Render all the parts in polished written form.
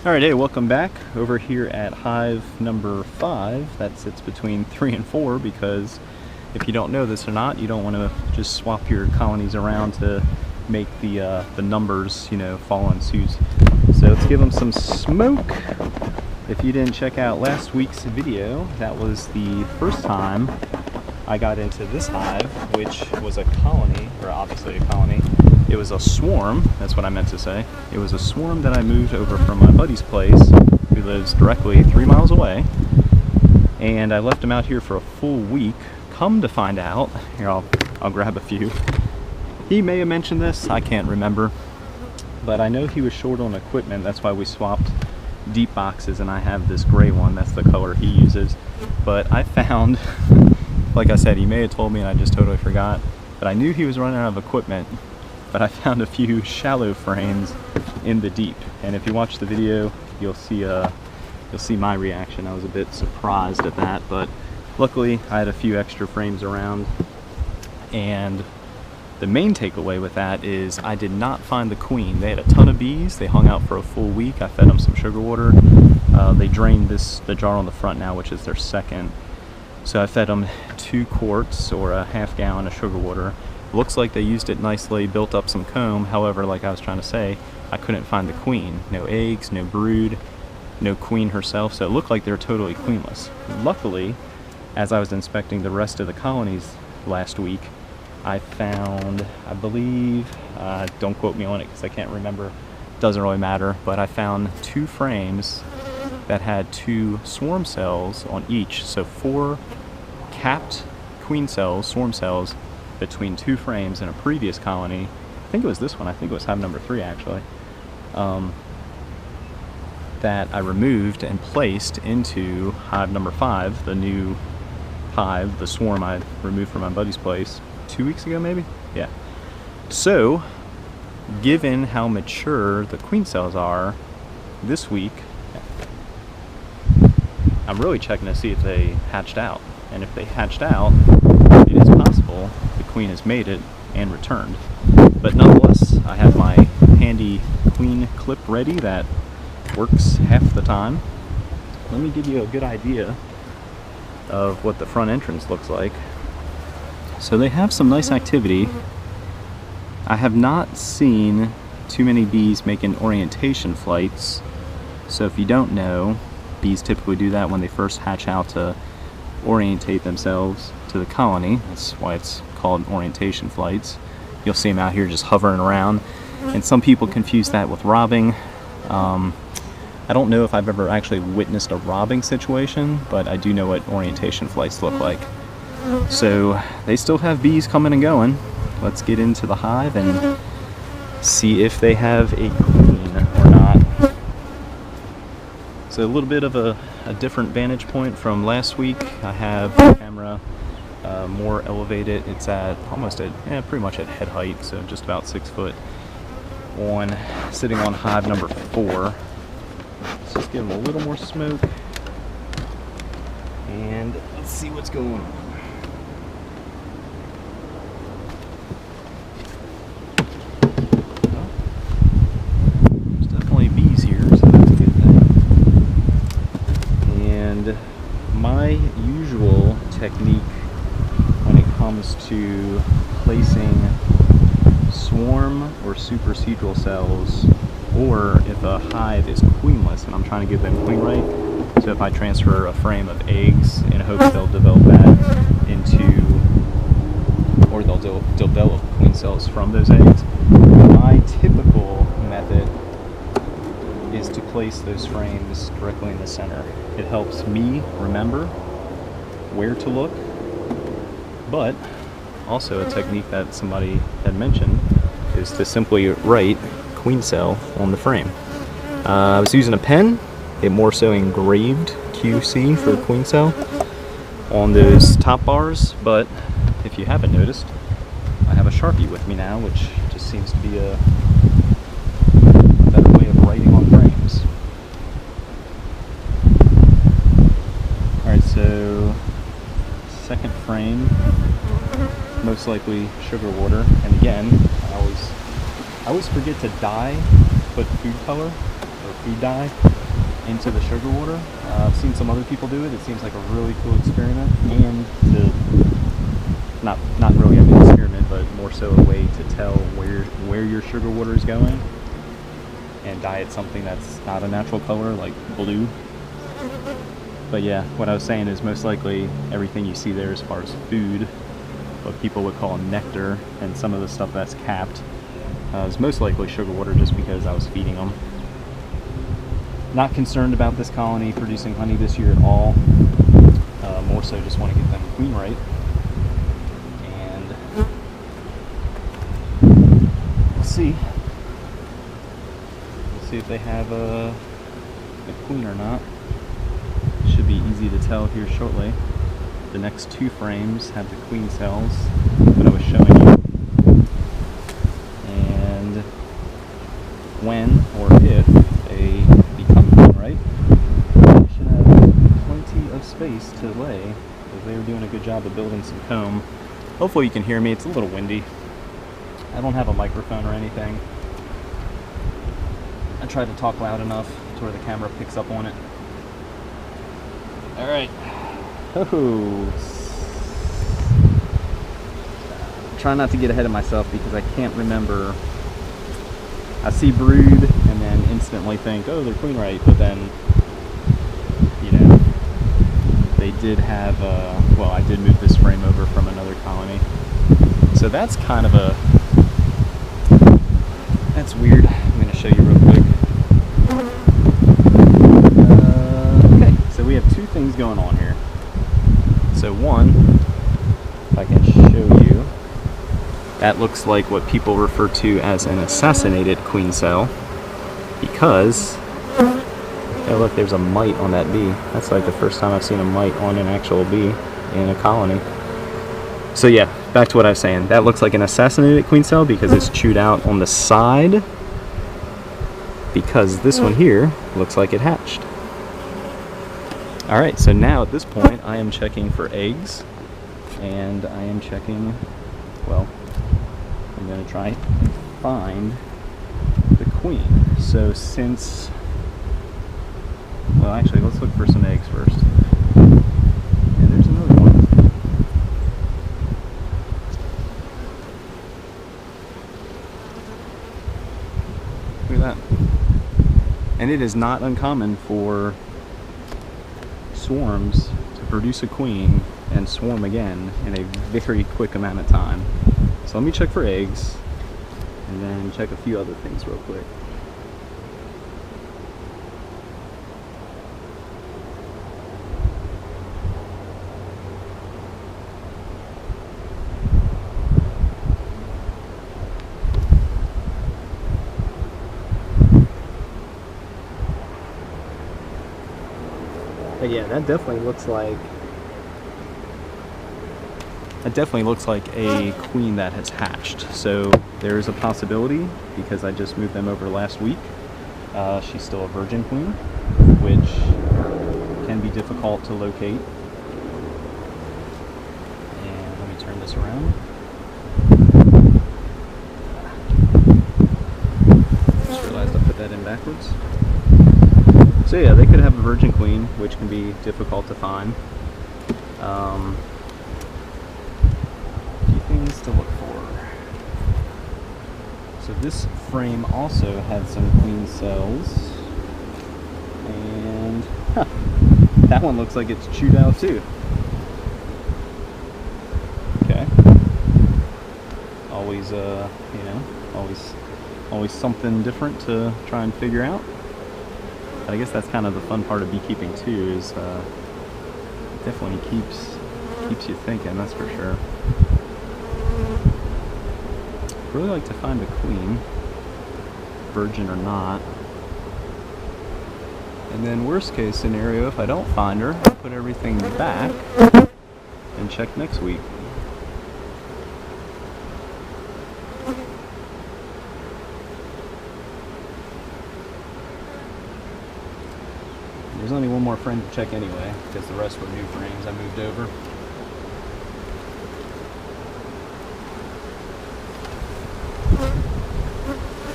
Alright, hey, welcome back. Over here at hive number 5, that sits between 3 and 4, because if you don't know this or not, you don't want to just swap your colonies around to make the numbers, fall in suit. So let's give them some smoke. If you didn't check out last week's video, that was the first time I got into this hive, which was a colony, or obviously a colony. It was a swarm, that's what I meant to say. It was a swarm that I moved over from my buddy's place, who lives directly 3 miles away. And I left him out here for a full week. Come to find out, here I'll grab a few. He may have mentioned this, I can't remember. But I know he was short on equipment, that's why we swapped deep boxes, and I have this gray one, that's the color he uses. But I found, like I said, he may have told me and I just totally forgot, but I knew he was running out of equipment. But I found a few shallow frames in the deep, and if you watch the video, you'll see my reaction. I was a bit surprised at that, but luckily I had a few extra frames around. And the main takeaway with that is I did not find the queen. They had a ton of bees. They hung out for a full week. I fed them some sugar water. They drained the jar on the front now, which is their second. So I fed them 2 quarts or a half gallon of sugar water. Looks like they used it nicely, built up some comb. However, like I was trying to say, I couldn't find the queen. No eggs, no brood, no queen herself, so it looked like they were totally queenless. Luckily, as I was inspecting the rest of the colonies last week, I found, I believe, don't quote me on it because I can't remember, doesn't really matter, but I found 2 frames that had 2 swarm cells on each, so 4 capped queen cells, swarm cells, between 2 frames in a previous colony. I think it was this one, I think it was hive number 3 actually, that I removed and placed into hive number 5, the new hive, the swarm I removed from my buddy's place 2 weeks ago maybe? Yeah. So, given how mature the queen cells are, this week, I'm really checking to see if they hatched out. And if they hatched out, it is possible the queen has made it and returned. But nonetheless, I have my handy queen clip ready that works half the time. Let me give you a good idea of what the front entrance looks like. So they have some nice activity. I have not seen too many bees making orientation flights. So if you don't know, bees typically do that when they first hatch out to orientate themselves to the colony. That's why it's called orientation flights. You'll see them out here just hovering around, and some people confuse that with robbing. I don't know if I've ever actually witnessed a robbing situation, but I do know what orientation flights look like. So they still have bees coming and going. Let's get into the hive and see if they have a queen or not. So a little bit of a different vantage point from last week. I have the camera more elevated. It's at almost at, pretty much at head height, so just about 6 foot, sitting on hive number 4. Let's just give them a little more smoke, and let's see what's going on. My usual technique when it comes to placing swarm or supersedral cells, or if a hive is queenless and I'm trying to get them queen right, so if I transfer a frame of eggs in hopes they'll develop that into, or they'll develop queen cells from those eggs, my typical method is to place those frames directly in the center. It helps me remember where to look, but also a technique that somebody had mentioned is to simply write queen cell on the frame. I was using a pen. It more so engraved QC for queen cell on those top bars, but if you haven't noticed, I have a Sharpie with me now, which just seems to be a better way of writing on frames. Alright, so second frame, most likely sugar water, and again, I always forget to dye, put food color or feed dye into the sugar water. I've seen some other people do it. It seems like a really cool experiment, and to not really an experiment, but more so a way to tell where your sugar water is going, and dye it something that's not a natural color like blue. But yeah, what I was saying is most likely everything you see there as far as food, what people would call nectar, and some of the stuff that's capped, is most likely sugar water, just because I was feeding them. Not concerned about this colony producing honey this year at all. More so just want to get them queen right. And we'll see. We'll see if they have a queen or not. Should be easy to tell here shortly. The next two frames have the queen cells that I was showing you. And when or if they become queen right, they should have plenty of space to lay, because they were doing a good job of building some comb. Hopefully you can hear me. It's a little windy. I don't have a microphone or anything. I tried to talk loud enough to where the camera picks up on it. Alright. Oh. Try not to get ahead of myself because I can't remember. I see brood and then instantly think, oh, they're queen right, but then, you know, they did have, well, I did move this frame over from another colony. So that's kind of that's weird. I'm going to show you real quick. Okay, so we have two things going on here. So one, if I can show you, that looks like what people refer to as an assassinated queen cell, because, oh look, there's a mite on that bee. That's like the first time I've seen a mite on an actual bee in a colony. So yeah, back to what I was saying. That looks like an assassinated queen cell because it's chewed out on the side, because this one here looks like it hatched. Alright, so now at this point I am checking for eggs, and I am checking, well, I'm going to try and find the queen. So since, well actually let's look for some eggs first. And there's another one. Look at that. And it is not uncommon for swarms to produce a queen and swarm again in a very quick amount of time. So let me check for eggs and then check a few other things real quick. But yeah, that definitely looks like a queen that has hatched. So there is a possibility, because I just moved them over last week. She's still a virgin queen, which can be difficult to locate. And let me turn this around. Just realized I put that in backwards. So yeah, they could have a virgin queen, which can be difficult to find. Few things to look for. So this frame also had some queen cells, and that one looks like it's chewed out too. Okay. Always, you know, always something different to try and figure out. I guess that's kind of the fun part of beekeeping too, is it definitely keeps you thinking, that's for sure. Really like to find a queen, virgin or not. And then worst case scenario, if I don't find her, I'll put everything back and check next week. There's only one more frame to check anyway, because the rest were new frames I moved over.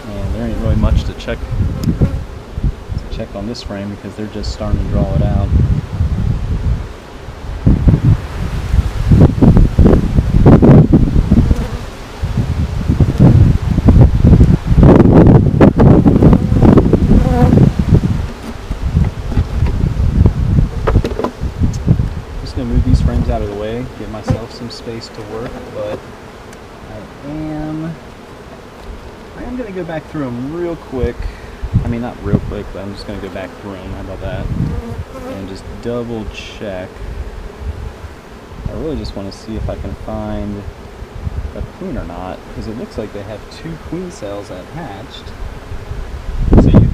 And there ain't really much to check check on this frame because they're just starting to draw it out. Just gonna move these frames out of the way, give myself some space to work, but I am going to go back through them real quick. I mean, not real quick, but I'm just going to go back through them. How about that? And just double check. I really just want to see if I can find a queen or not, because it looks like they have 2 queen cells that hatched. So you'd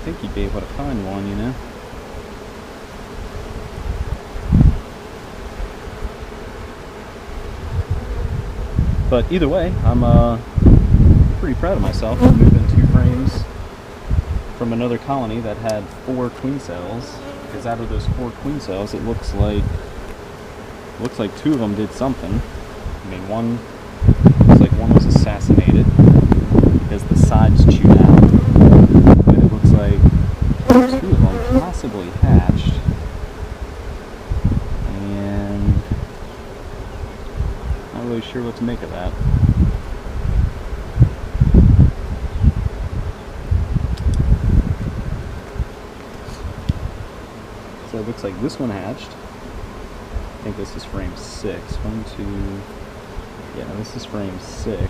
think you'd be able to find one, you know? But either way, I'm pretty proud of myself. I'm moving 2 frames from another colony that had 4 queen cells, because out of those 4 queen cells, it looks like 2 of them did something. I mean, one looks like one was assassinated because the sides chewed out, but it looks like 2 of them possibly hatched. Really sure what to make of that. So it looks like this one hatched. I think this is frame 6. 1, 2. Yeah, this is frame 6.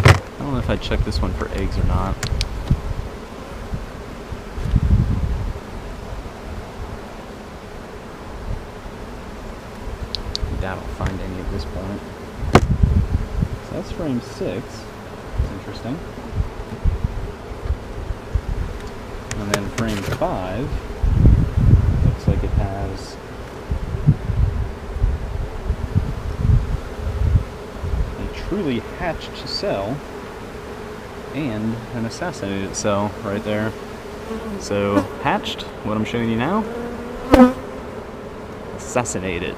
I don't know if I'd check this one for eggs or not. I don't find any at this point. So that's frame 6. That's interesting. And then frame 5 looks like it has a truly hatched cell and an assassinated cell right there. So hatched, what I'm showing you now, assassinated,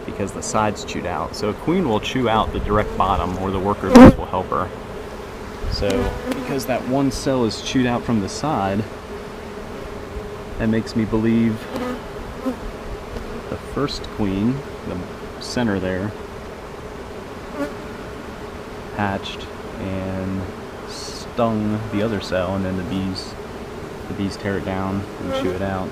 because the sides chewed out. So a queen will chew out the direct bottom, or the worker bees will help her. So because that one cell is chewed out from the side, that makes me believe the first queen, the center there, hatched and stung the other cell, and then the bees tear it down and chew it out.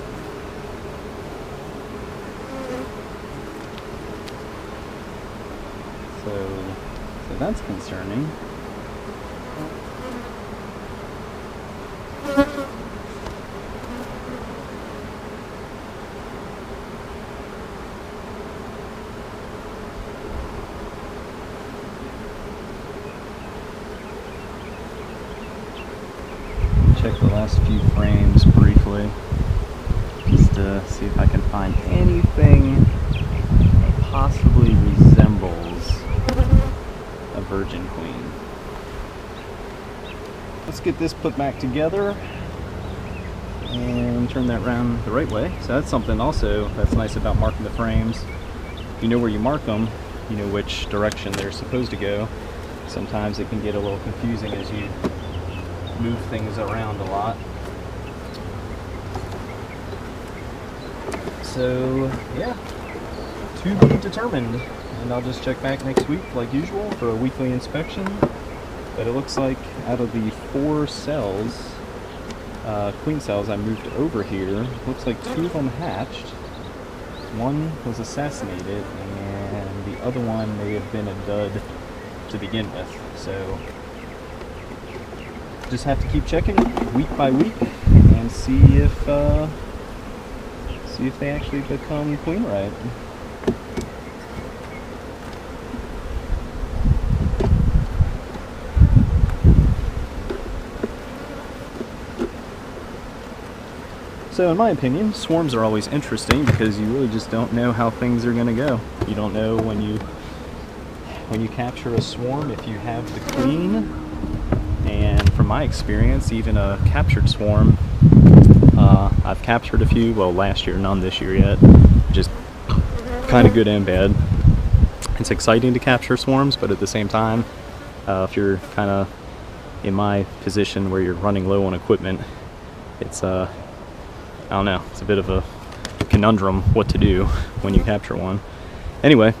So that's concerning. Check the last few frames briefly, just to see if I can find anything that possibly resembles a virgin queen. Let's get this put back together and turn that around the right way. So that's something also that's nice about marking the frames. You know where you mark them, you know which direction they're supposed to go. Sometimes it can get a little confusing as you move things around a lot. So yeah, to be determined. And I'll just check back next week like usual for a weekly inspection. But it looks like out of the 4 cells, queen cells I moved over here, looks like 2 of them hatched. One was assassinated, and the other one may have been a dud to begin with. So just have to keep checking week by week and see if they actually become queen right. So in my opinion, swarms are always interesting because you really just don't know how things are going to go. You don't know when you capture a swarm if you have the queen. And from my experience, even a captured swarm, I've captured a few, well last year, none this year yet, just kind of good and bad. It's exciting to capture swarms, but at the same time, if you're kind of in my position where you're running low on equipment, it's I don't know, it's a bit of a conundrum what to do when you capture one. Anyway,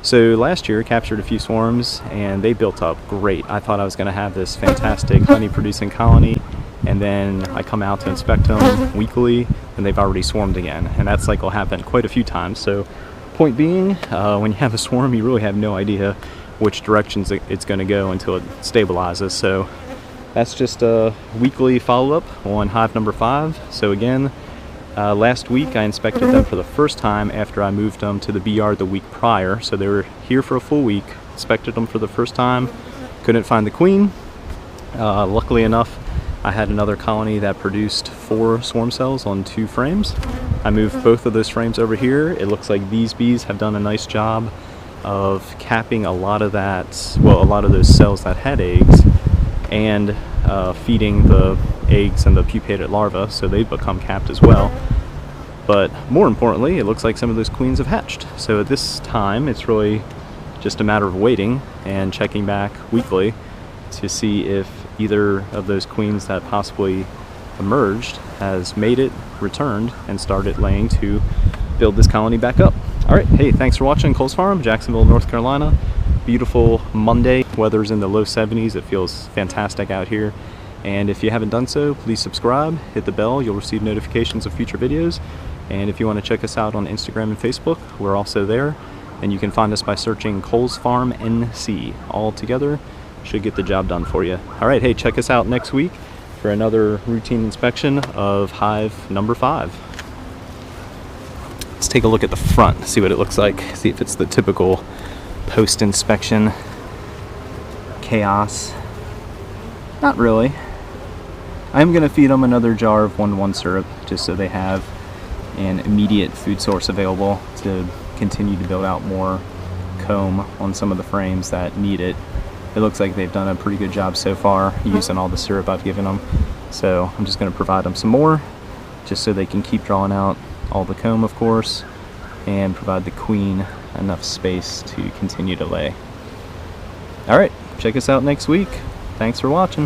so last year captured a few swarms and they built up great. I thought I was going to have this fantastic honey producing colony, and then I come out to inspect them weekly and they've already swarmed again, and that cycle happened quite a few times. So point being, when you have a swarm, you really have no idea which directions it's going to go until it stabilizes. So that's just a weekly follow-up on hive number 5. So again, last week I inspected them for the first time after I moved them to the bee yard the week prior. So they were here for a full week, inspected them for the first time, couldn't find the queen. Luckily enough, I had another colony that produced 4 swarm cells on 2 frames. I moved both of those frames over here. It looks like these bees have done a nice job of capping a lot of that, well, a lot of those cells that had eggs, and feeding the eggs and the pupated larvae, so they've become capped as well. But more importantly, it looks like some of those queens have hatched. So at this time, it's really just a matter of waiting and checking back weekly to see if either of those queens that possibly emerged has made it, returned, and started laying to build this colony back up. Alright, hey, thanks for watching Cole's Farm, Jacksonville, North Carolina. Beautiful Monday, weather's in the low 70s, it feels fantastic out here. And if you haven't done so, please subscribe, hit the bell, you'll receive notifications of future videos. And if you want to check us out on Instagram and Facebook, we're also there. And you can find us by searching Cole's Farm NC. All together, should get the job done for you. Alright, hey, check us out next week for another routine inspection of hive number 5. Let's take a look at the front, see what it looks like, see if it's the typical post-inspection chaos. Not really. I'm going to feed them another jar of 1-to-1 syrup just so they have an immediate food source available to continue to build out more comb on some of the frames that need it. It looks like they've done a pretty good job so far using all the syrup I've given them. So I'm just going to provide them some more just so they can keep drawing out all the comb, of course, and provide the queen enough space to continue to lay. Alright, check us out next week. Thanks for watching.